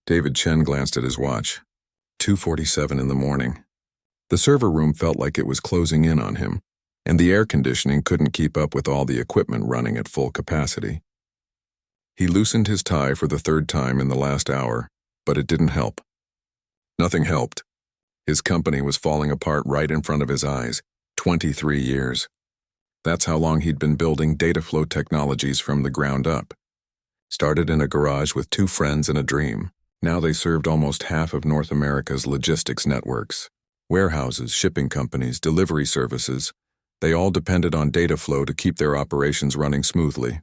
David Chen glanced at his watch. 2:47 in the morning. The server room felt like it was closing in on him, and the air conditioning couldn't keep up with all the equipment running at full capacity. He loosened his tie for the third time in the last hour, but it didn't help. Nothing helped. His company was falling apart right in front of his eyes. 23 years. That's how long he'd been building data flow technologies from the ground up. Started in a garage with 2 friends and a dream. Now they served almost half of North America's logistics networks. Warehouses, shipping companies, delivery services. They all depended on data flow to keep their operations running smoothly.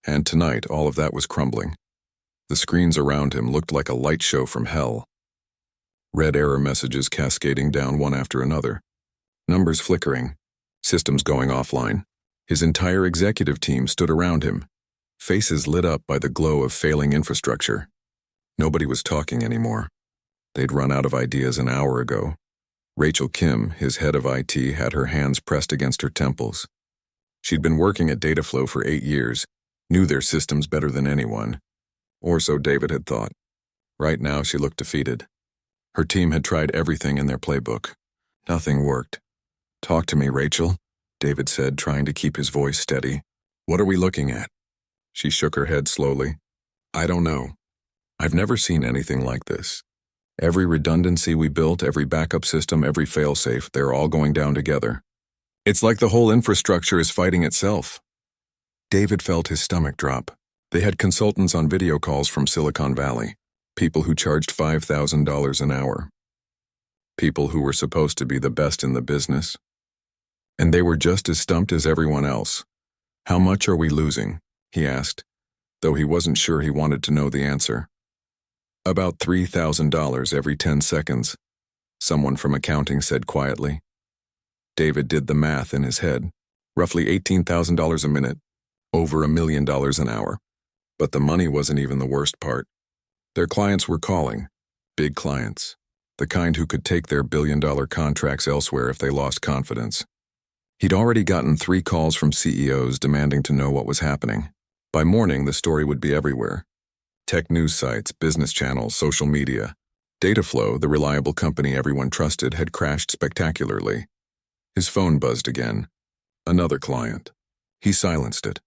And tonight, all of that was crumbling. The screens around him looked like a light show from hell. Red error messages cascading down one after another. Numbers flickering. Systems going offline. His entire executive team stood around him, faces lit up by the glow of failing infrastructure. Nobody was talking anymore. They'd run out of ideas an hour ago. Rachel Kim, his head of IT, had her hands pressed against her temples. She'd been working at Dataflow for 8 years, knew their systems better than anyone. Or so David had thought. Right now she looked defeated. Her team had tried everything in their playbook. Nothing worked. "Talk to me, Rachel," David said, trying to keep his voice steady. "What are we looking at?" She shook her head slowly. "I don't know. I've never seen anything like this. Every redundancy we built, every backup system, every failsafe, they're all going down together. It's like the whole infrastructure is fighting itself." David felt his stomach drop. They had consultants on video calls from Silicon Valley, people who charged $5,000 an hour. People who were supposed to be the best in the business. And they were just as stumped as everyone else. "How much are we losing?" he asked, though he wasn't sure he wanted to know the answer. "About $3,000 every 10 seconds, someone from accounting said quietly. David did the math in his head. Roughly $18,000 a minute, over $1 million an hour. But the money wasn't even the worst part. Their clients were calling, big clients, the kind who could take their billion-dollar contracts elsewhere if they lost confidence. He'd already gotten 3 calls from CEOs demanding to know what was happening. By morning, the story would be everywhere. Tech news sites, business channels, social media. Dataflow, the reliable company everyone trusted, had crashed spectacularly. His phone buzzed again. Another client. He silenced it.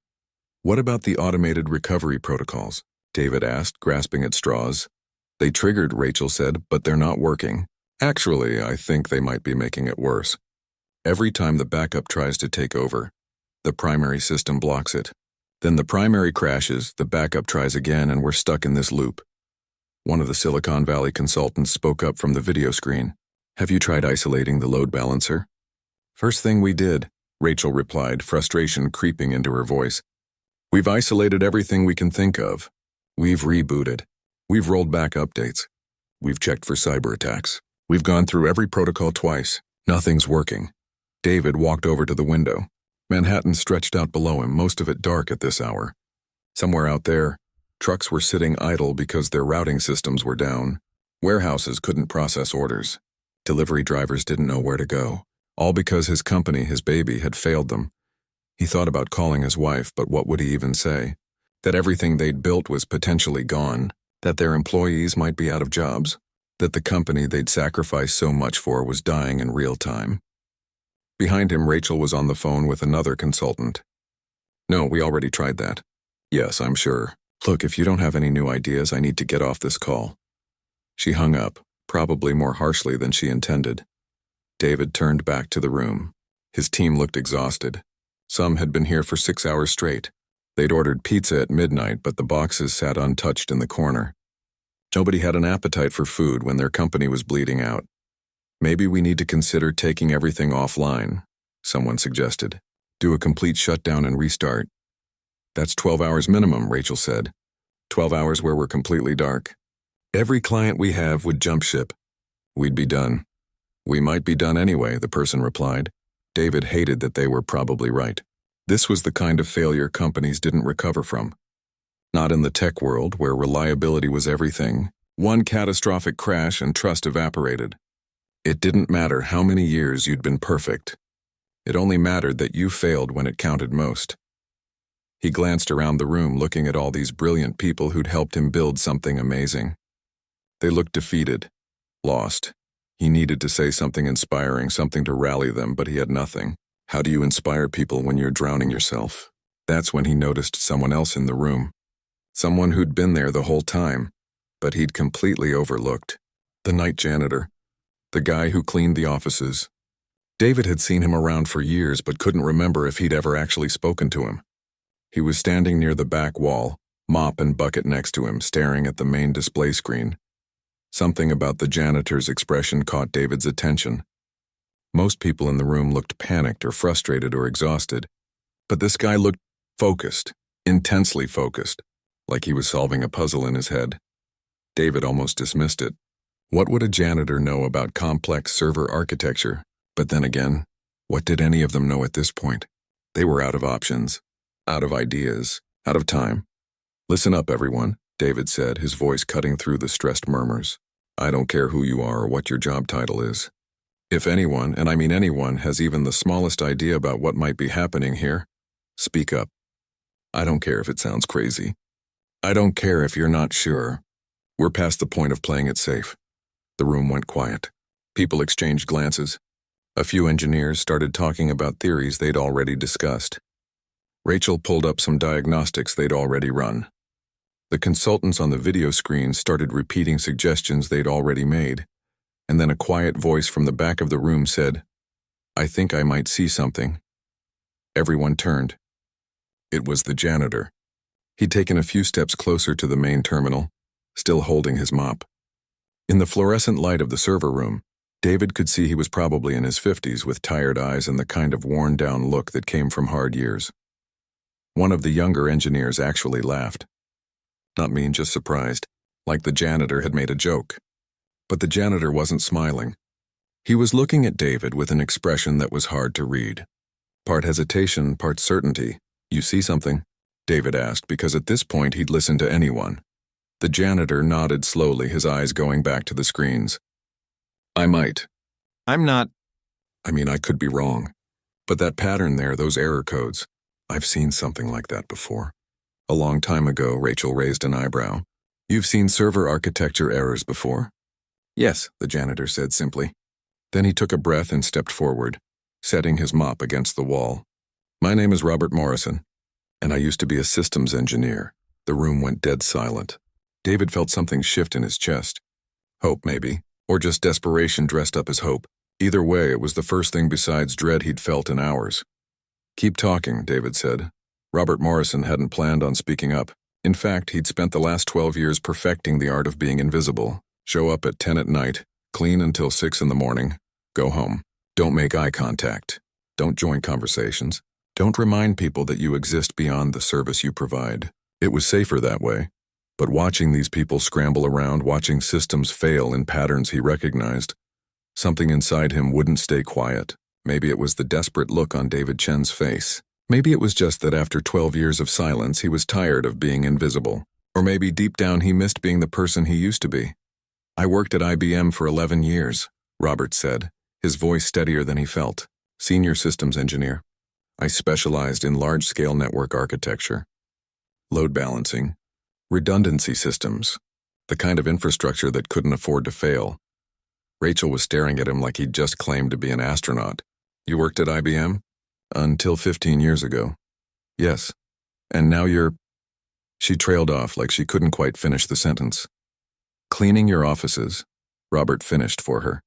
"What about the automated recovery protocols?" David asked, grasping at straws. "They triggered," Rachel said, "but they're not working. Actually, I think they might be making it worse. Every time the backup tries to take over, the primary system blocks it. Then the primary crashes, the backup tries again, and we're stuck in this loop." One of the Silicon Valley consultants spoke up from the video screen. "Have you tried isolating the load balancer?" "First thing we did," Rachel replied, frustration creeping into her voice. "We've isolated everything we can think of. We've rebooted. We've rolled back updates. We've checked for cyber attacks. We've gone through every protocol twice. Nothing's working." David walked over to the window. Manhattan stretched out below him, most of it dark at this hour. Somewhere out there, trucks were sitting idle because their routing systems were down. Warehouses couldn't process orders. Delivery drivers didn't know where to go. All because his company, his baby, had failed them. He thought about calling his wife, but what would he even say? That everything they'd built was potentially gone. That their employees might be out of jobs. That the company they'd sacrificed so much for was dying in real time. Behind him, Rachel was on the phone with another consultant. "No, we already tried that." "Yes, I'm sure. Look, if you don't have any new ideas, I need to get off this call." She hung up, probably more harshly than she intended. David turned back to the room. His team looked exhausted. Some had been here for 6 hours straight. They'd ordered pizza at midnight, but the boxes sat untouched in the corner. Nobody had an appetite for food when their company was bleeding out. "Maybe we need to consider taking everything offline," someone suggested. "Do a complete shutdown and restart." "That's 12 hours minimum," Rachel said. 12 hours where we're completely dark. Every client we have would jump ship. We'd be done. "We might be done anyway," the person replied. David hated that they were probably right. This was the kind of failure companies didn't recover from. Not in the tech world, where reliability was everything. One catastrophic crash and trust evaporated. It didn't matter how many years you'd been perfect. It only mattered that you failed when it counted most. He glanced around the room, looking at all these brilliant people who'd helped him build something amazing. They looked defeated, lost. He needed to say something inspiring, something to rally them, but he had nothing. How do you inspire people when you're drowning yourself? That's when he noticed someone else in the room. Someone who'd been there the whole time, but he'd completely overlooked. The night janitor. The guy who cleaned the offices. David had seen him around for years but couldn't remember if he'd ever actually spoken to him. He was standing near the back wall, mop and bucket next to him, staring at the main display screen. Something about the janitor's expression caught David's attention. Most people in the room looked panicked or frustrated or exhausted, but this guy looked focused, intensely focused, like he was solving a puzzle in his head. David almost dismissed it. What would a janitor know about complex server architecture? But then again, what did any of them know at this point? They were out of options, out of ideas, out of time. Listen up, everyone, David said, his voice cutting through the stressed murmurs. I don't care who you are or what your job title is. If anyone, and I mean anyone, has even the smallest idea about what might be happening here, speak up. I don't care if it sounds crazy. I don't care if you're not sure. We're past the point of playing it safe. The room went quiet. People exchanged glances. A few engineers started talking about theories they'd already discussed. Rachel pulled up some diagnostics they'd already run. The consultants on the video screen started repeating suggestions they'd already made, and then a quiet voice from the back of the room said, I think I might see something. Everyone turned. It was the janitor. He'd taken a few steps closer to the main terminal, still holding his mop. In the fluorescent light of the server room, David could see he was probably in his 50s with tired eyes and the kind of worn-down look that came from hard years. One of the younger engineers actually laughed. Not mean, just surprised, like the janitor had made a joke. But the janitor wasn't smiling. He was looking at David with an expression that was hard to read. Part hesitation, part certainty. You see something? David asked, because at this point he'd listen to anyone. The janitor nodded slowly, his eyes going back to the screens. I might. I'm not. I could be wrong. But that pattern there, those error codes, I've seen something like that before. A long time ago, Rachel raised an eyebrow. You've seen server architecture errors before? Yes, the janitor said simply. Then he took a breath and stepped forward, setting his mop against the wall. My name is Robert Morrison, and I used to be a systems engineer. The room went dead silent. David felt something shift in his chest. Hope, maybe, or just desperation dressed up as hope. Either way, it was the first thing besides dread he'd felt in hours. Keep talking, David said. Robert Morrison hadn't planned on speaking up. In fact, he'd spent the last 12 years perfecting the art of being invisible. Show up at 10 at night, clean until 6 in the morning, go home. Don't make eye contact. Don't join conversations. Don't remind people that you exist beyond the service you provide. It was safer that way. But watching these people scramble around, watching systems fail in patterns he recognized, something inside him wouldn't stay quiet. Maybe it was the desperate look on David Chen's face. Maybe it was just that after 12 years of silence, he was tired of being invisible. Or maybe deep down he missed being the person he used to be. I worked at IBM for 11 years, Robert said, his voice steadier than he felt. Senior systems engineer. I specialized in large-scale network architecture, load balancing, redundancy systems, the kind of infrastructure that couldn't afford to fail. Rachel was staring at him like he'd just claimed to be an astronaut. You worked at IBM? Until 15 years ago. Yes. And now you're... She trailed off like she couldn't quite finish the sentence. Cleaning your offices, Robert finished for her.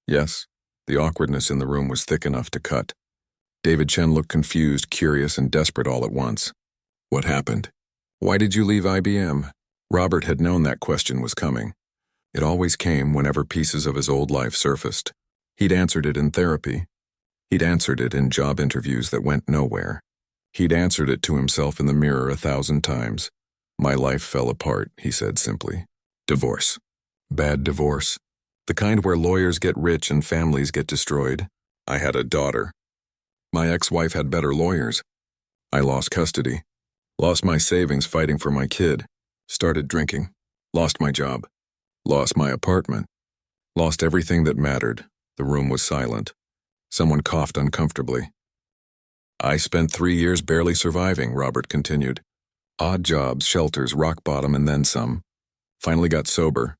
Yes. The awkwardness in the room was thick enough to cut. David Chen looked confused, curious, and desperate all at once. What happened? Why did you leave IBM? Robert had known that question was coming. It always came whenever pieces of his old life surfaced. He'd answered it in therapy. He'd answered it in job interviews that went nowhere. He'd answered it to himself in the mirror 1,000 times. My life fell apart, he said simply. Divorce. Bad divorce. The kind where lawyers get rich and families get destroyed. I had a daughter. My ex-wife had better lawyers. I lost custody. Lost my savings fighting for my kid. Started drinking. Lost my job. Lost my apartment. Lost everything that mattered. The room was silent. Someone coughed uncomfortably. I spent 3 years barely surviving, Robert continued. Odd jobs, shelters, rock bottom, and then some. Finally got sober.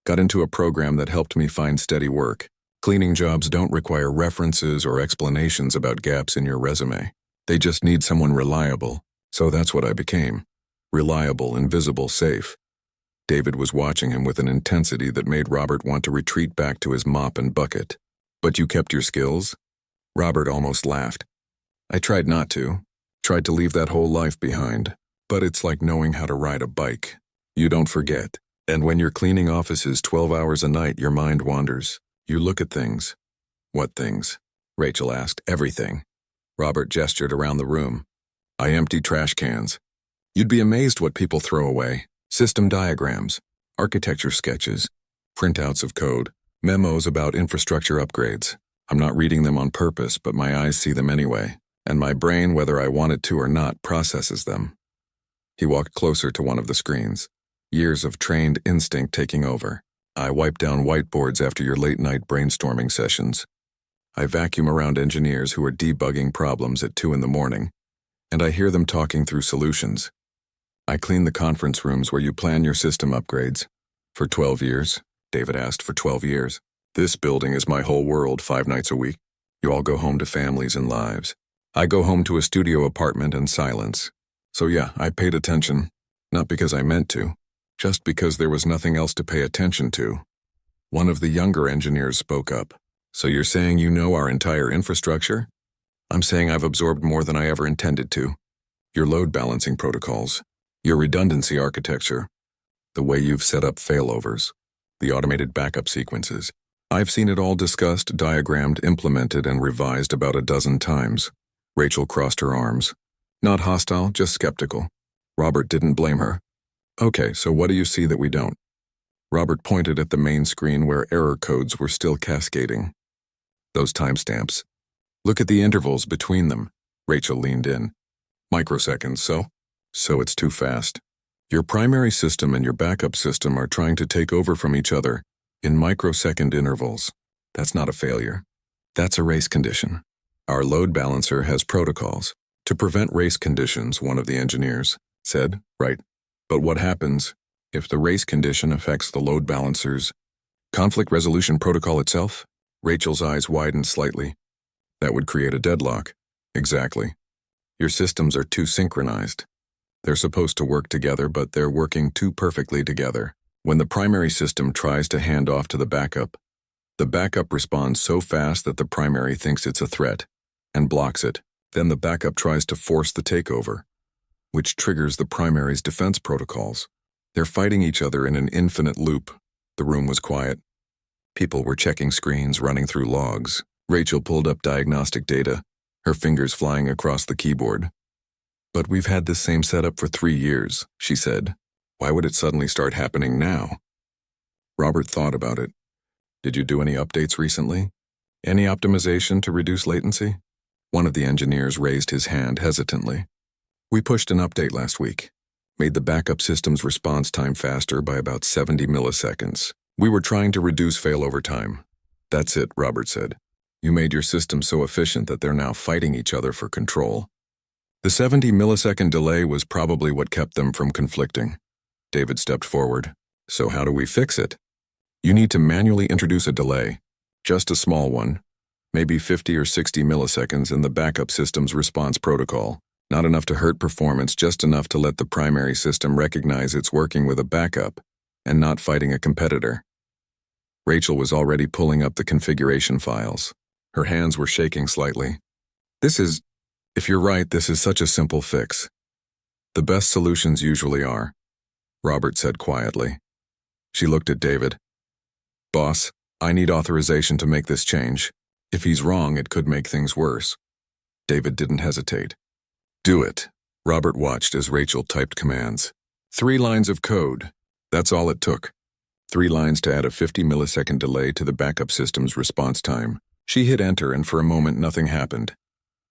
Got into a program that helped me find steady work. Cleaning jobs don't require references or explanations about gaps in your resume. They just need someone reliable. So that's what I became. Reliable, invisible, safe. David was watching him with an intensity that made Robert want to retreat back to his mop and bucket. But you kept your skills? Robert almost laughed. I tried not to. Tried to leave that whole life behind. But it's like knowing how to ride a bike. You don't forget. And when you're cleaning offices 12 hours a night, your mind wanders. You look at things. What things? Rachel asked. Everything. Robert gestured around the room. I empty trash cans. You'd be amazed what people throw away. System diagrams, architecture sketches, printouts of code, memos about infrastructure upgrades. I'm not reading them on purpose, but my eyes see them anyway, and my brain, whether I want it to or not, processes them. He walked closer to one of the screens. Years of trained instinct taking over. I wipe down whiteboards after your late-night brainstorming sessions. I vacuum around engineers who are debugging problems at 2 a.m, and I hear them talking through solutions. I clean the conference rooms where you plan your system upgrades. For 12 years, David asked, for 12 years. This building is my whole world 5 nights a week. You all go home to families and lives. I go home to a studio apartment and silence. So yeah, I paid attention, not because I meant to, just because there was nothing else to pay attention to. One of the younger engineers spoke up. So you're saying you know our entire infrastructure? I'm saying I've absorbed more than I ever intended to. Your load balancing protocols, your redundancy architecture, the way you've set up failovers, the automated backup sequences. I've seen it all discussed, diagrammed, implemented, and revised about a dozen times. Rachel crossed her arms. Not hostile, just skeptical. Robert didn't blame her. Okay, so what do you see that we don't? Robert pointed at the main screen where error codes were still cascading. Those timestamps. Look at the intervals between them. Rachel leaned in. Microseconds, so? So it's too fast. Your primary system and your backup system are trying to take over from each other in microsecond intervals. That's not a failure. That's a race condition. Our load balancer has protocols to prevent race conditions, one of the engineers said. Right. But what happens if the race condition affects the load balancer's conflict resolution protocol itself? Rachel's eyes widened slightly. That would create a deadlock. Exactly. Your systems are too synchronized. They're supposed to work together, but they're working too perfectly together. When the primary system tries to hand off to the backup responds so fast that the primary thinks it's a threat and blocks it. Then the backup tries to force the takeover, which triggers the primary's defense protocols. They're fighting each other in an infinite loop. The room was quiet. People were checking screens, running through logs. Rachel pulled up diagnostic data, her fingers flying across the keyboard. But we've had this same setup for 3 years, she said. Why would it suddenly start happening now? Robert thought about it. Did you do any updates recently? Any optimization to reduce latency? One of the engineers raised his hand hesitantly. We pushed an update last week. Made the backup system's response time faster by about 70 milliseconds. We were trying to reduce failover time. That's it, Robert said. You made your system so efficient that they're now fighting each other for control. The 70 millisecond delay was probably what kept them from conflicting. David stepped forward. So how do we fix it? You need to manually introduce a delay. Just a small one. Maybe 50 or 60 milliseconds in the backup system's response protocol. Not enough to hurt performance, just enough to let the primary system recognize it's working with a backup and not fighting a competitor. Rachel was already pulling up the configuration files. Her hands were shaking slightly. If you're right, this is such a simple fix. The best solutions usually are, Robert said quietly. She looked at David. Boss, I need authorization to make this change. If he's wrong, it could make things worse. David didn't hesitate. Do it. Robert watched as Rachel typed commands. 3 lines of code. That's all it took. 3 lines to add a 50 millisecond delay to the backup system's response time. She hit enter, and for a moment nothing happened.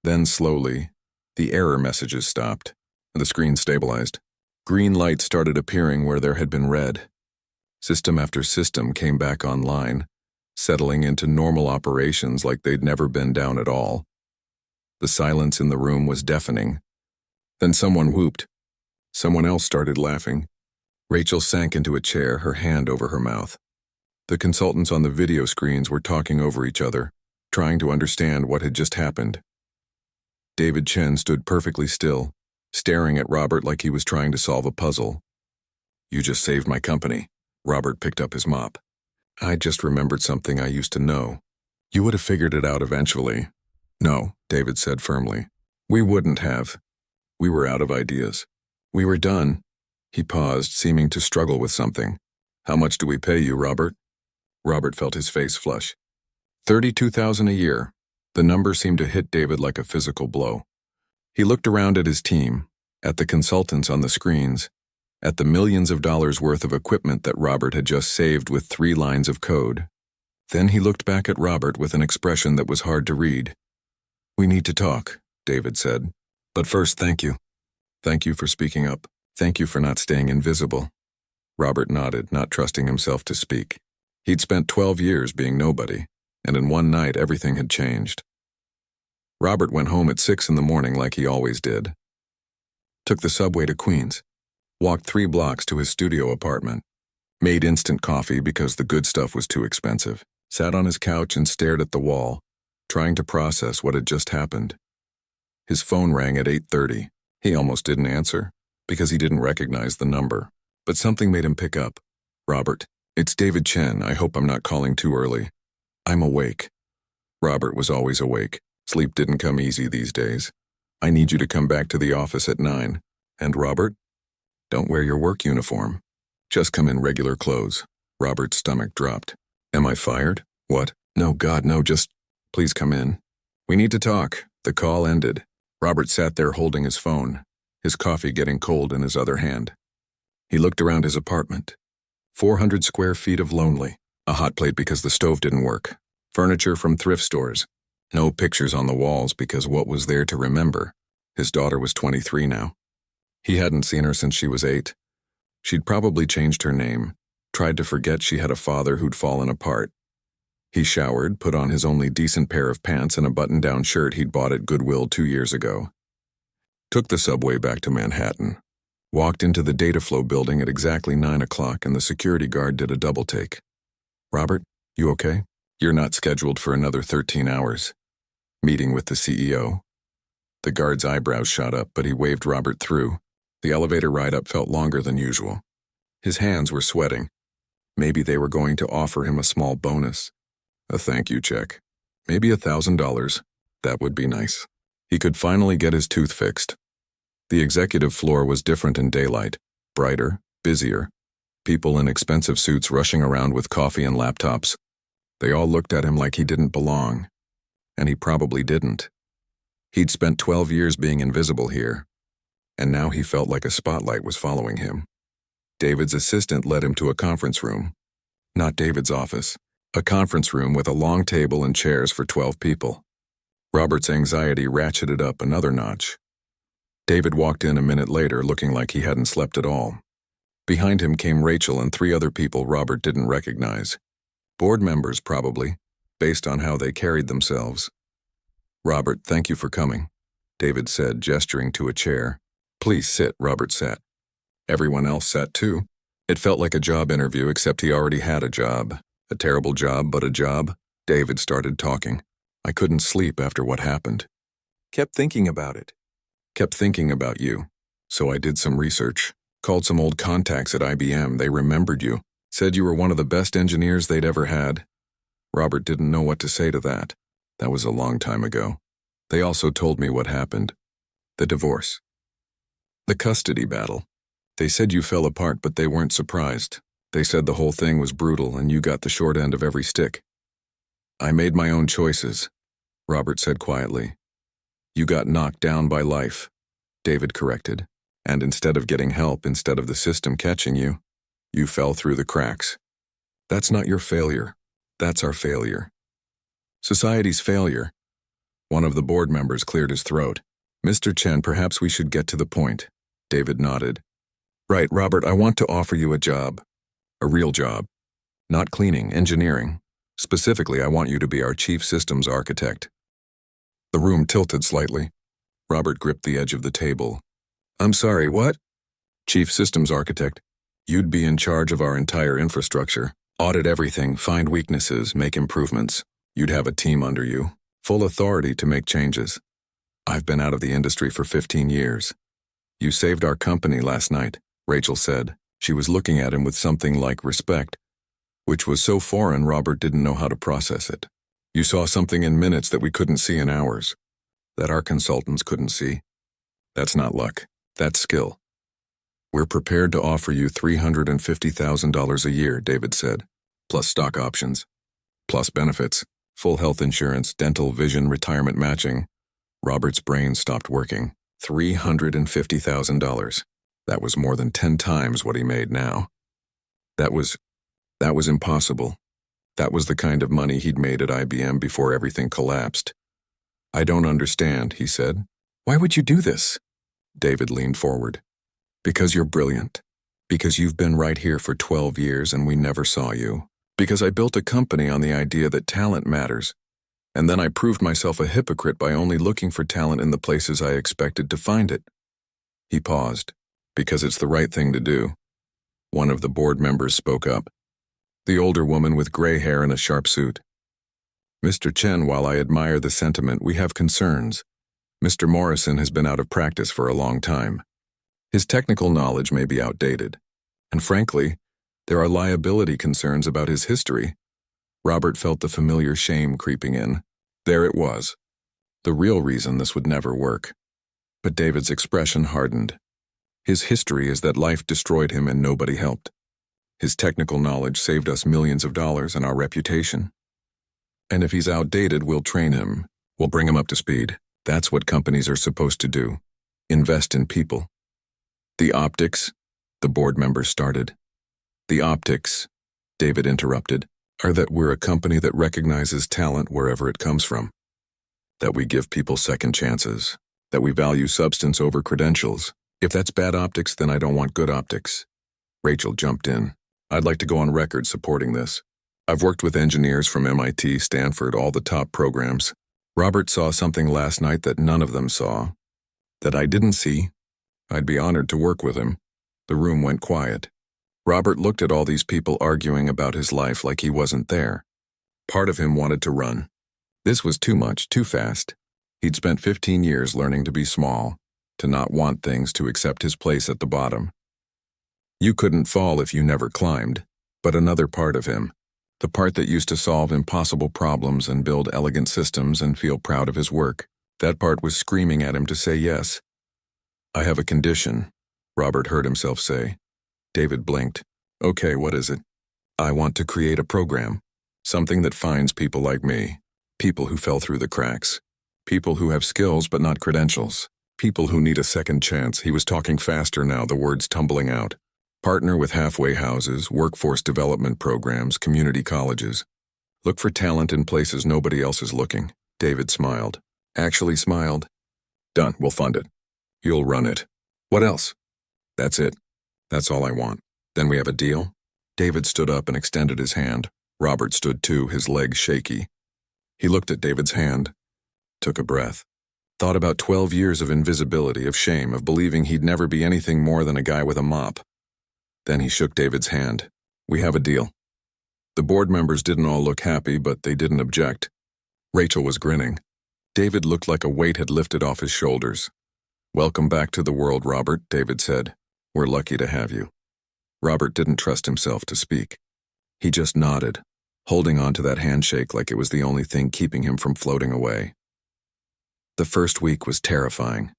Then slowly, the error messages stopped, and the screen stabilized. Green light started appearing where there had been red. System after system came back online, settling into normal operations like they'd never been down at all. The silence in the room was deafening. Then someone whooped. Someone else started laughing. Rachel sank into a chair, her hand over her mouth. The consultants on the video screens were talking over each other, trying to understand what had just happened. David Chen stood perfectly still, staring at Robert like he was trying to solve a puzzle. "You just saved my company." Robert picked up his mop. "I just remembered something I used to know. You would have figured it out eventually." "No," David said firmly. "We wouldn't have. We were out of ideas. We were done." He paused, seeming to struggle with something. "How much do we pay you, Robert?" Robert felt his face flush. $32,000 a year. The number seemed to hit David like a physical blow. He looked around at his team, at the consultants on the screens, at the millions of dollars worth of equipment that Robert had just saved with 3 lines of code. Then he looked back at Robert with an expression that was hard to read. "We need to talk," David said. "But first, thank you. Thank you for speaking up. Thank you for not staying invisible." Robert nodded, not trusting himself to speak. He'd spent 12 years being nobody, and in one night everything had changed. Robert went home at 6 in the morning like he always did. Took the subway to Queens, walked 3 blocks to his studio apartment, made instant coffee because the good stuff was too expensive, sat on his couch and stared at the wall, trying to process what had just happened. His phone rang at 8:30. He almost didn't answer, because he didn't recognize the number, but something made him pick up. "Robert, it's David Chen. I hope I'm not calling too early. I'm awake." Robert was always awake. Sleep didn't come easy these days. "I need you to come back to the office at 9. And Robert, don't wear your work uniform. Just come in regular clothes." Robert's stomach dropped. "Am I fired? What? No, God, no, just please come in. We need to talk." The call ended. Robert sat there holding his phone, his coffee getting cold in his other hand. He looked around his apartment. 400 square feet of lonely. A hot plate because the stove didn't work. Furniture from thrift stores. No pictures on the walls because what was there to remember? His daughter was 23 now. He hadn't seen her since she was 8. She'd probably changed her name, tried to forget she had a father who'd fallen apart. He showered, put on his only decent pair of pants and a button-down shirt he'd bought at Goodwill 2 years ago. Took the subway back to Manhattan. Walked into the data flow building at exactly 9 o'clock and the security guard did a double take. "Robert, you okay? You're not scheduled for another 13 hours. Meeting with the CEO." The guard's eyebrows shot up, but he waved Robert through. The elevator ride up felt longer than usual. His hands were sweating. Maybe they were going to offer him a small bonus. A thank you check. Maybe $1,000. That would be nice. He could finally get his tooth fixed. The executive floor was different in daylight. Brighter, busier. People in expensive suits rushing around with coffee and laptops. They all looked at him like he didn't belong. And he probably didn't. He'd spent 12 years being invisible here. And now he felt like a spotlight was following him. David's assistant led him to a conference room. Not David's office. A conference room with a long table and chairs for 12 people. Robert's anxiety ratcheted up another notch. David walked in a minute later looking like he hadn't slept at all. Behind him came Rachel and 3 other people Robert didn't recognize. Board members, probably, based on how they carried themselves. "Robert, thank you for coming," David said, gesturing to a chair. "Please sit," Robert sat. Everyone else sat too. It felt like a job interview, except he already had a job. A terrible job, but a job. David started talking. "I couldn't sleep after what happened. Kept thinking about it. Kept thinking about you. So I did some research. Called some old contacts at IBM. They remembered you. Said you were one of the best engineers they'd ever had." Robert didn't know what to say to that. That was a long time ago. They also told me what happened. The divorce. The custody battle. They said you fell apart, but they weren't surprised. They said the whole thing was brutal and you got the short end of every stick. "I made my own choices," Robert said quietly. "You got knocked down by life," David corrected. "And instead of getting help, instead of the system catching you, you fell through the cracks. That's not your failure. That's our failure. Society's failure." One of the board members cleared his throat. "Mr. Chen, perhaps we should get to the point." David nodded. "Right, Robert, I want to offer you a job. A real job. Not cleaning, engineering. Specifically, I want you to be our chief systems architect." The room tilted slightly. Robert gripped the edge of the table. "I'm sorry, what?" "Chief systems architect. You'd be in charge of our entire infrastructure. Audit everything, find weaknesses, make improvements. You'd have a team under you, full authority to make changes. I've been out of the industry for 15 years. You saved our company last night, Rachel said. She was looking at him with something like respect, which was so foreign Robert didn't know how to process it. You saw something in minutes that we couldn't see in hours, that our consultants couldn't see. That's not luck, that's skill. We're prepared to offer you $350,000 a year, David said, plus stock options, plus benefits, full health insurance, dental, vision, retirement matching. Robert's brain stopped working. $350,000. That was more than 10 times what he made now. That was impossible. That was the kind of money he'd made at IBM before everything collapsed. I don't understand, he said. Why would you do this? David leaned forward. Because you're brilliant. Because you've been right here for 12 years and we never saw you. Because I built a company on the idea that talent matters. And then I proved myself a hypocrite by only looking for talent in the places I expected to find it. He paused. Because it's the right thing to do. One of the board members spoke up. The older woman with gray hair and a sharp suit. Mr. Chen, while I admire the sentiment, we have concerns. Mr. Morrison has been out of practice for a long time. His technical knowledge may be outdated. And frankly, there are liability concerns about his history. Robert felt the familiar shame creeping in. There it was. The real reason this would never work. But David's expression hardened. His history is that life destroyed him and nobody helped. His technical knowledge saved us millions of dollars and our reputation. And if he's outdated, we'll train him. We'll bring him up to speed. That's what companies are supposed to do. Invest in people. The optics, the board member started. The optics, David interrupted, are that we're a company that recognizes talent wherever it comes from. That we give people second chances. That we value substance over credentials. If that's bad optics, then I don't want good optics. Rachel jumped in. I'd like to go on record supporting this. I've worked with engineers from MIT, Stanford, all the top programs. Robert saw something last night that none of them saw. That I didn't see. I'd be honored to work with him. The room went quiet. Robert looked at all these people arguing about his life like he wasn't there. Part of him wanted to run. This was too much, too fast. He'd spent 15 years learning to be small, to not want things, to accept his place at the bottom. You couldn't fall if you never climbed. But another part of him, the part that used to solve impossible problems and build elegant systems and feel proud of his work, that part was screaming at him to say yes. I have a condition, Robert heard himself say. David blinked. Okay, what is it? I want to create a program. Something that finds people like me. People who fell through the cracks. People who have skills but not credentials. People who need a second chance. He was talking faster now, the words tumbling out. Partner with halfway houses, workforce development programs, community colleges. Look for talent in places nobody else is looking. David smiled. Actually smiled. Done, we'll fund it. You'll run it. What else? That's it. That's all I want. Then we have a deal? David stood up and extended his hand. Robert stood too, his legs shaky. He looked at David's hand, took a breath. Thought about 12 years of invisibility, of shame, of believing he'd never be anything more than a guy with a mop. Then he shook David's hand. We have a deal. The board members didn't all look happy, but they didn't object. Rachel was grinning. David looked like a weight had lifted off his shoulders. Welcome back to the world, Robert, David said. We're lucky to have you. Robert didn't trust himself to speak. He just nodded, holding on to that handshake like it was the only thing keeping him from floating away. The first week was terrifying.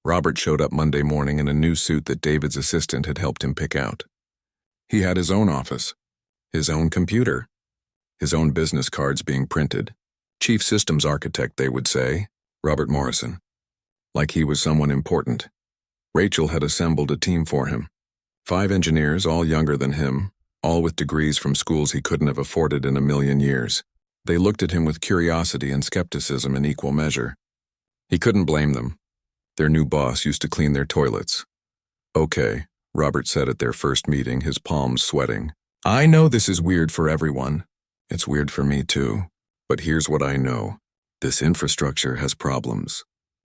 Robert showed up Monday morning in a new suit that David's assistant had helped him pick out. He had his own office, his own computer, his own business cards being printed. Chief Systems Architect, they would say, Robert Morrison. Like he was someone important. Rachel had assembled a team for him. 5 engineers, all younger than him, all with degrees from schools he couldn't have afforded in a million years. They looked at him with curiosity and skepticism in equal measure. He couldn't blame them. Their new boss used to clean their toilets. Okay, Robert said at their first meeting, his palms sweating. I know this is weird for everyone. It's weird for me too. But here's what I know. This infrastructure has problems.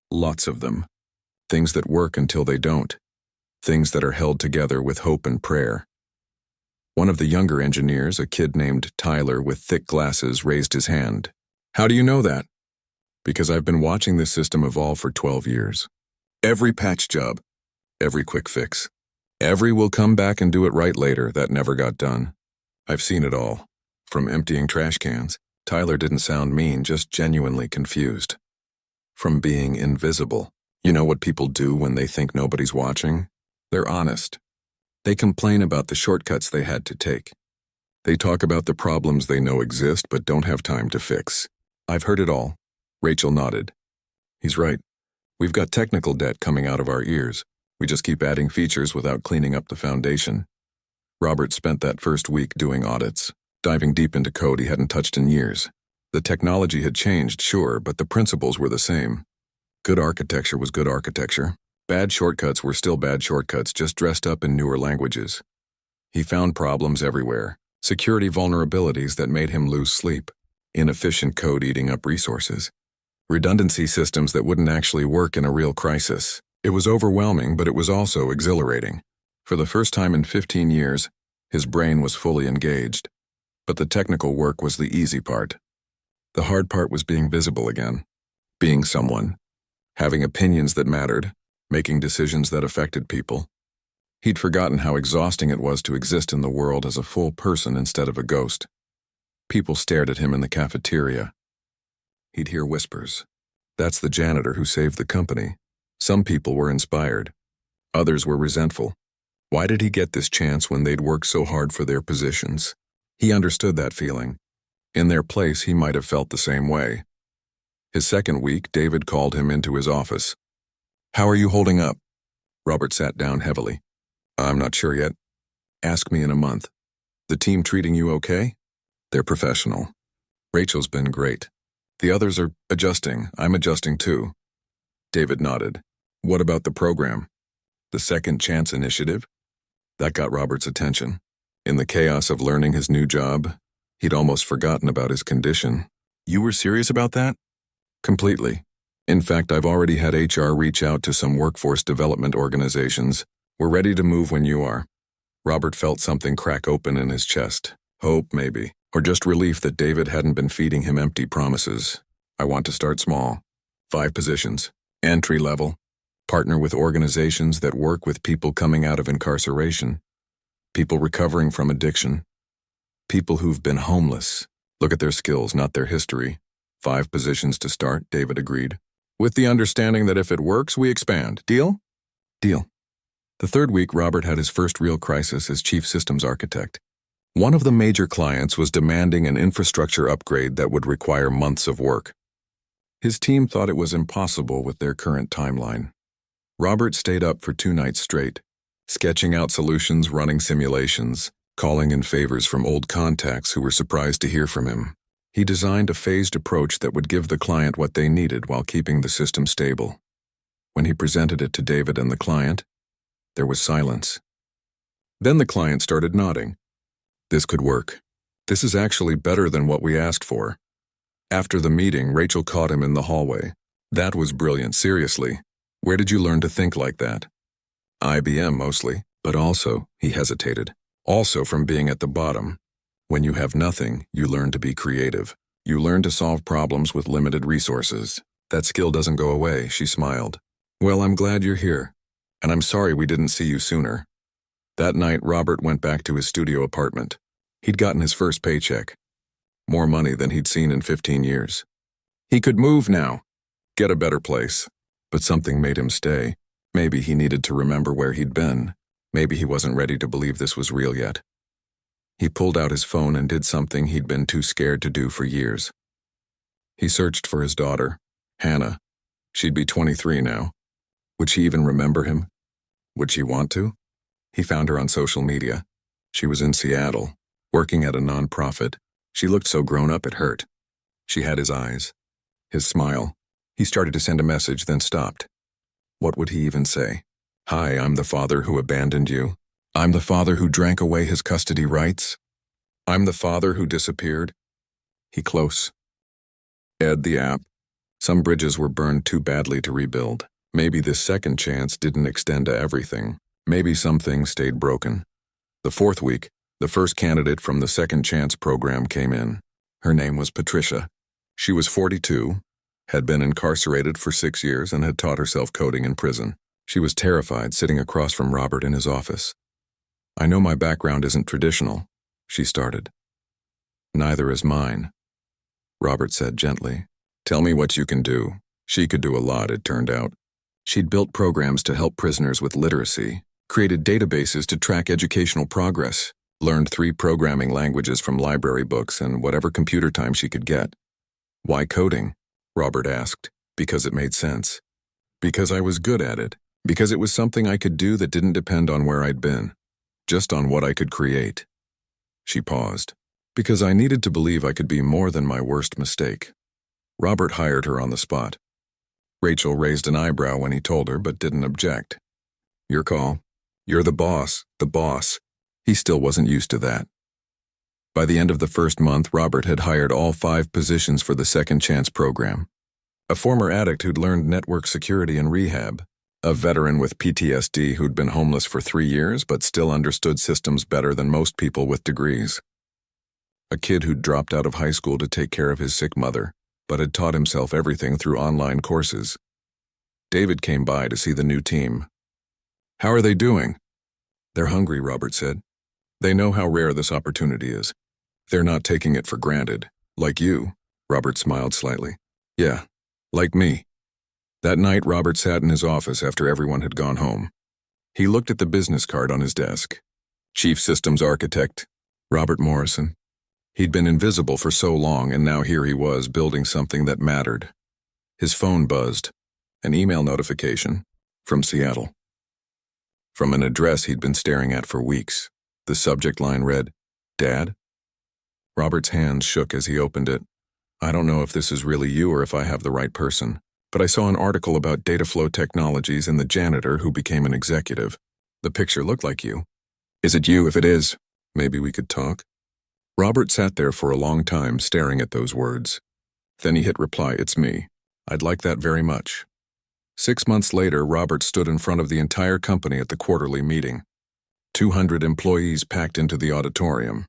Lots of them. Things that work until they don't. Things that are held together with hope and prayer. One of the younger engineers, a kid named Tyler with thick glasses, raised his hand. How do you know that? Because I've been watching this system evolve for 12 years. Every patch job, every quick fix, every we'll come back and do it right later that never got done. I've seen it all. From emptying trash cans, Tyler didn't sound mean, just genuinely confused. From being invisible. You know what people do when they think nobody's watching? They're honest. They complain about the shortcuts they had to take. They talk about the problems they know exist but don't have time to fix. I've heard it all. Rachel nodded. He's right. We've got technical debt coming out of our ears. We just keep adding features without cleaning up the foundation. Robert spent that first week doing audits, diving deep into code he hadn't touched in years. The technology had changed, sure, but the principles were the same. Good architecture was good architecture. Bad shortcuts were still bad shortcuts, just dressed up in newer languages. He found problems everywhere. Security vulnerabilities that made him lose sleep. Inefficient code eating up resources. Redundancy systems that wouldn't actually work in a real crisis. It was overwhelming, but it was also exhilarating. For the first time in 15 years, his brain was fully engaged. But the technical work was the easy part. The hard part was being visible again. Being someone. Having opinions that mattered. Making decisions that affected people. He'd forgotten how exhausting it was to exist in the world as a full person instead of a ghost. People stared at him in the cafeteria. He'd hear whispers. That's the janitor who saved the company. Some people were inspired. Others were resentful. Why did he get this chance when they'd worked so hard for their positions? He understood that feeling. In their place, he might have felt the same way. His second week, David called him into his office. How are you holding up? Robert sat down heavily. I'm not sure yet. Ask me in a month. The team treating you okay? They're professional. Rachel's been great. The others are adjusting. I'm adjusting too. David nodded. What about the program? The Second Chance Initiative? That got Robert's attention. In the chaos of learning his new job, he'd almost forgotten about his condition. You were serious about that? Completely. In fact, I've already had HR reach out to some workforce development organizations. We're ready to move when you are. Robert felt something crack open in his chest. Hope, maybe. Or just relief that David hadn't been feeding him empty promises. I want to start small. 5 positions. Entry level. Partner with organizations that work with people coming out of incarceration. People recovering from addiction. People who've been homeless. Look at their skills, not their history. 5 positions to start, David agreed. With the understanding that if it works, we expand. Deal? Deal. The third week, Robert had his first real crisis as chief systems architect. One of the major clients was demanding an infrastructure upgrade that would require months of work. His team thought it was impossible with their current timeline. Robert stayed up for 2 nights straight, sketching out solutions, running simulations, calling in favors from old contacts who were surprised to hear from him. He designed a phased approach that would give the client what they needed while keeping the system stable. When he presented it to David and the client, there was silence. Then the client started nodding. This could work. This is actually better than what we asked for. After the meeting, Rachel caught him in the hallway. That was brilliant, seriously. Where did you learn to think like that? IBM mostly, but also, he hesitated, also from being at the bottom. When you have nothing, you learn to be creative. You learn to solve problems with limited resources. That skill doesn't go away, she smiled. Well, I'm glad you're here. And I'm sorry we didn't see you sooner. That night, Robert went back to his studio apartment. He'd gotten his first paycheck. More money than he'd seen in 15 years. He could move now. Get a better place. But something made him stay. Maybe he needed to remember where he'd been. Maybe he wasn't ready to believe this was real yet. He pulled out his phone and did something he'd been too scared to do for years. He searched for his daughter, Hannah. She'd be 23 now. Would she even remember him? Would she want to? He found her on social media. She was in Seattle, working at a nonprofit. She looked so grown up it hurt. She had his eyes, his smile. He started to send a message, then stopped. What would he even say? Hi, I'm the father who abandoned you. I'm the father who drank away his custody rights. I'm the father who disappeared. He close. Ed the app. Some bridges were burned too badly to rebuild. Maybe this second chance didn't extend to everything. Maybe some things stayed broken. The fourth week, The first candidate from the Second Chance program came in. Her name was Patricia. She was 42, had been incarcerated for 6 years, and had taught herself coding in prison. She was terrified, sitting across from Robert in his office. "I know my background isn't traditional," she started. "Neither is mine," Robert said gently. "Tell me what you can do." She could do a lot, it turned out. She'd built programs to help prisoners with literacy, created databases to track educational progress, learned 3 programming languages from library books, and whatever computer time she could get. "Why coding?" Robert asked. "Because it made sense. Because I was good at it. Because it was something I could do that didn't depend on where I'd been, just on what I could create." She paused. "Because I needed to believe I could be more than my worst mistake." Robert hired her on the spot. Rachel raised an eyebrow when he told her, but didn't object. "Your call. You're the boss, the boss." He still wasn't used to that. By the end of the first month, Robert had hired all 5 positions for the Second Chance program. A former addict who'd learned network security and rehab, a veteran with PTSD who'd been homeless for 3 years but still understood systems better than most people with degrees, a kid who'd dropped out of high school to take care of his sick mother, but had taught himself everything through online courses. David came by to see the new team. "How are they doing?" "They're hungry," Robert said. "They know how rare this opportunity is. They're not taking it for granted. Like you." Robert smiled slightly. "Yeah, like me." That night, Robert sat in his office after everyone had gone home. He looked at the business card on his desk. Chief Systems Architect, Robert Morrison. He'd been invisible for so long, and now here he was, building something that mattered. His phone buzzed. An email notification from Seattle. From an address he'd been staring at for weeks. The subject line read, "Dad?" Robert's hands shook as he opened it. "I don't know if this is really you or if I have the right person, but I saw an article about data flow technologies and the janitor who became an executive. The picture looked like you. Is it you? If it is, maybe we could talk." Robert sat there for a long time, staring at those words. Then he hit reply, "It's me. I'd like that very much." 6 months later, Robert stood in front of the entire company at the quarterly meeting. 200 employees packed into the auditorium.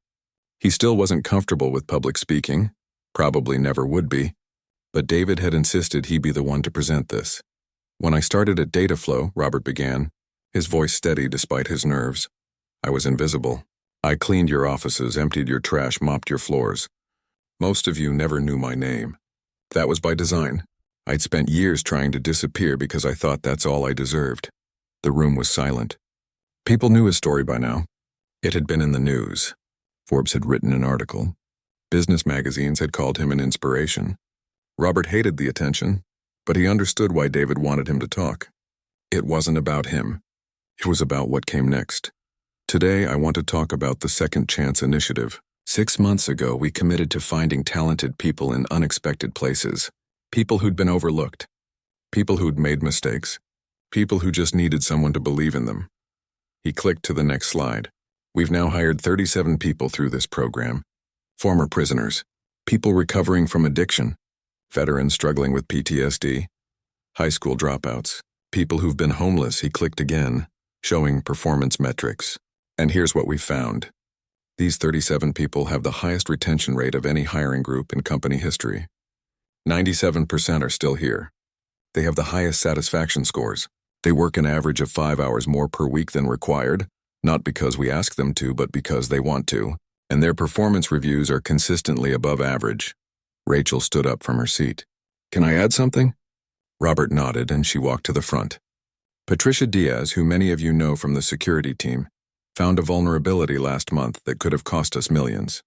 He still wasn't comfortable with public speaking, probably never would be, but David had insisted he be the one to present this. "When I started at Dataflow," Robert began, his voice steady despite his nerves, "I was invisible. I cleaned your offices, emptied your trash, mopped your floors. Most of you never knew my name. That was by design. I'd spent years trying to disappear because I thought that's all I deserved." The room was silent. People knew his story by now. It had been in the news. Forbes had written an article. Business magazines had called him an inspiration. Robert hated the attention, but he understood why David wanted him to talk. It wasn't about him. It was about what came next. "Today, I want to talk about the Second Chance initiative. 6 months ago, we committed to finding talented people in unexpected places. People who'd been overlooked. People who'd made mistakes. People who just needed someone to believe in them." He clicked to the next slide. "We've now hired 37 people through this program. Former prisoners, people recovering from addiction, veterans struggling with PTSD, high school dropouts, people who've been homeless." He clicked again, showing performance metrics. "And here's what we found. These 37 people have the highest retention rate of any hiring group in company history. 97% are still here. They have the highest satisfaction scores. They work an average of 5 hours more per week than required, not because we ask them to, but because they want to. And their performance reviews are consistently above average." Rachel stood up from her seat. "Can I add something?" Robert nodded, and she walked to the front. Patricia Diaz, who many of you know from the security team, found a vulnerability last month that could have cost us millions.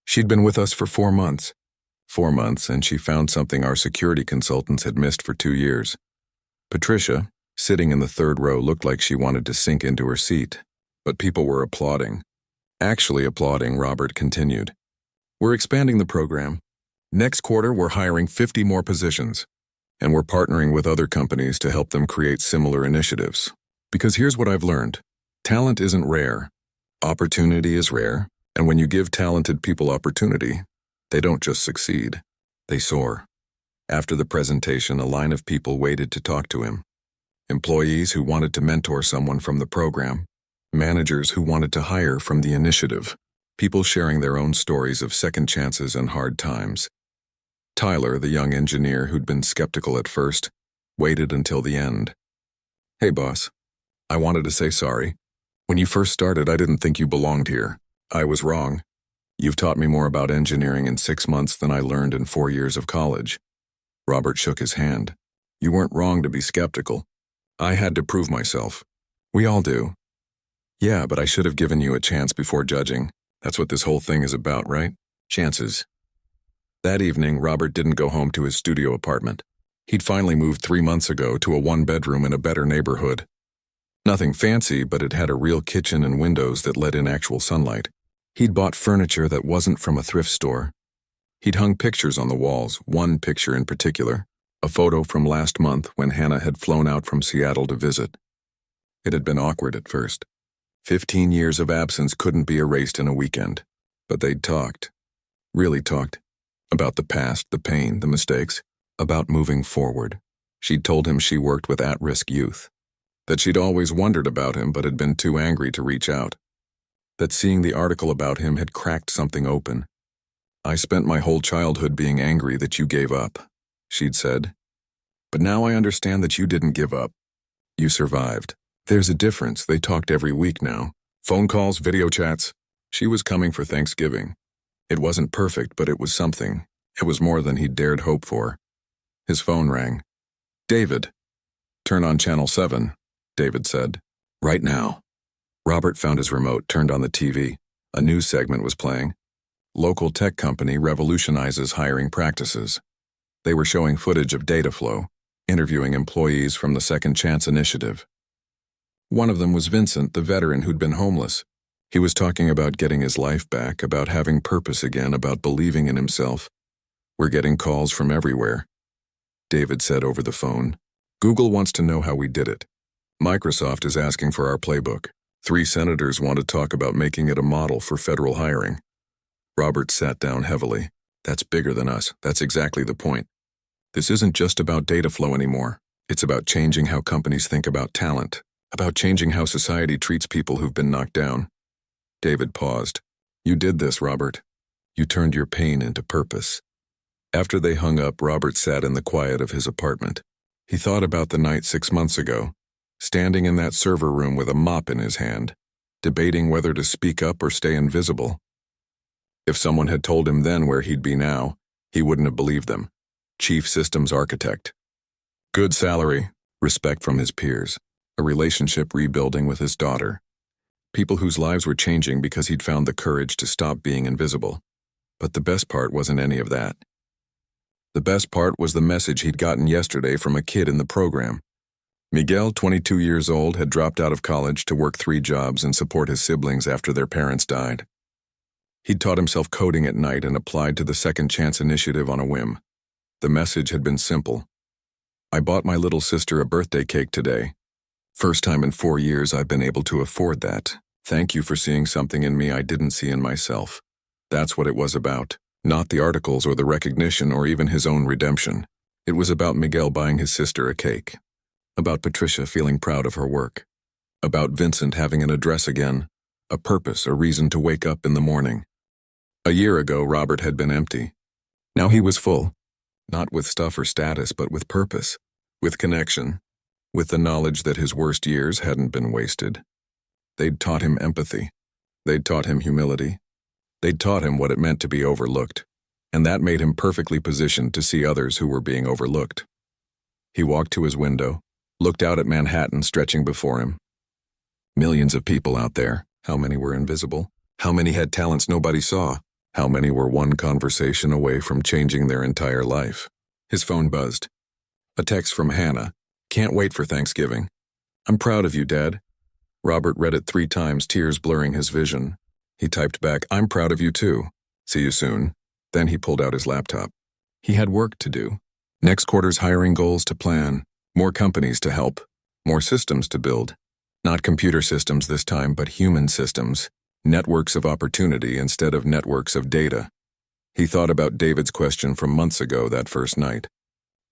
She'd been with us for 4 months. 4 months, and she found something our security consultants had missed for 2 years. Patricia, sitting in the third row, looked like she wanted to sink into her seat, but people were applauding. Actually applauding, Robert continued. "We're expanding the program. Next quarter, we're hiring 50 more positions, and we're partnering with other companies to help them create similar initiatives. Because here's what I've learned. Talent isn't rare. Opportunity is rare, and when you give talented people opportunity, they don't just succeed, they soar." After the presentation, a line of people waited to talk to him. Employees who wanted to mentor someone from the program. Managers who wanted to hire from the initiative. People sharing their own stories of second chances and hard times. Tyler, the young engineer who'd been skeptical at first, waited until the end. "Hey, boss. I wanted to say sorry. When you first started, I didn't think you belonged here. I was wrong. You've taught me more about engineering in 6 months than I learned in 4 years of college." Robert shook his hand. "You weren't wrong to be skeptical. I had to prove myself. We all do." "Yeah, but I should have given you a chance before judging. That's what this whole thing is about, right? Chances." That evening, Robert didn't go home to his studio apartment. He'd finally moved 3 months ago to a 1-bedroom in a better neighborhood. Nothing fancy, but it had a real kitchen and windows that let in actual sunlight. He'd bought furniture that wasn't from a thrift store. He'd hung pictures on the walls, one picture in particular, a photo from last month when Hannah had flown out from Seattle to visit. It had been awkward at first. 15 years of absence couldn't be erased in a weekend. But they'd talked. Really talked. About the past, the pain, the mistakes. About moving forward. She'd told him she worked with at-risk youth. That she'd always wondered about him but had been too angry to reach out. That seeing the article about him had cracked something open. "I spent my whole childhood being angry that you gave up," she'd said. "But now I understand that you didn't give up. You survived. There's a difference. They talked every week now. Phone calls, video chats. She was coming for Thanksgiving. It wasn't perfect, but it was something. It was more than he'd dared hope for." His phone rang. "David." "Turn on Channel 7, David said. "Right now." Robert found his remote, turned on the TV. A news segment was playing. Local tech company revolutionizes hiring practices. They were showing footage of data flow, interviewing employees from the Second Chance Initiative. One of them was Vincent, the veteran who'd been homeless. He was talking about getting his life back, about having purpose again, about believing in himself. "We're getting calls from everywhere," David said over the phone. "Google wants to know how we did it. Microsoft is asking for our playbook. 3 senators want to talk about making it a model for federal hiring." Robert sat down heavily. "That's bigger than us. That's exactly the point. This isn't just about data flow anymore. It's about changing how companies think about talent, about changing how society treats people who've been knocked down." David paused. "You did this, Robert. You turned your pain into purpose." After they hung up, Robert sat in the quiet of his apartment. He thought about the night 6 months ago, standing in that server room with a mop in his hand, debating whether to speak up or stay invisible. If someone had told him then where he'd be now, he wouldn't have believed them. Chief systems architect. Good salary, respect from his peers, a relationship rebuilding with his daughter. People whose lives were changing because he'd found the courage to stop being invisible. But the best part wasn't any of that. The best part was the message he'd gotten yesterday from a kid in the program. Miguel, 22 years old, had dropped out of college to work 3 jobs and support his siblings after their parents died. He'd taught himself coding at night and applied to the Second Chance Initiative on a whim. The message had been simple. "I bought my little sister a birthday cake today. First time in 4 years I've been able to afford that. Thank you for seeing something in me I didn't see in myself." That's what it was about. Not the articles or the recognition or even his own redemption. It was about Miguel buying his sister a cake. About Patricia feeling proud of her work. About Vincent having an address again, a purpose, a reason to wake up in the morning. A year ago, Robert had been empty. Now he was full. Not with stuff or status, but with purpose, with connection, with the knowledge that his worst years hadn't been wasted. They'd taught him empathy. They'd taught him humility. They'd taught him what it meant to be overlooked, and that made him perfectly positioned to see others who were being overlooked. He walked to his window, looked out at Manhattan stretching before him. Millions of people out there. How many were invisible? How many had talents nobody saw? How many were one conversation away from changing their entire life? His phone buzzed. A text from Hannah. "Can't wait for Thanksgiving. I'm proud of you, Dad." Robert read it 3 times, tears blurring his vision. He typed back, "I'm proud of you too. See you soon." Then he pulled out his laptop. He had work to do. Next quarter's hiring goals to plan. More companies to help. More systems to build. Not computer systems this time, but human systems. Networks of opportunity instead of networks of data. He thought about David's question from months ago that first night.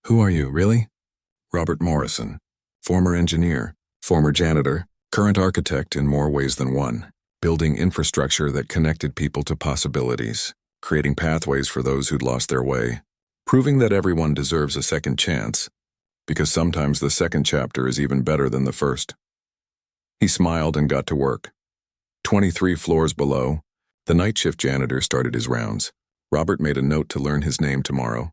"Who are you, really?" "Robert Morrison. Former engineer. Former janitor. Current architect in more ways than one, building infrastructure that connected people to possibilities, creating pathways for those who'd lost their way, proving that everyone deserves a second chance, because sometimes the second chapter is even better than the first. He smiled and got to work. 23 floors below, the night shift janitor started his rounds. Robert made a note to learn his name tomorrow.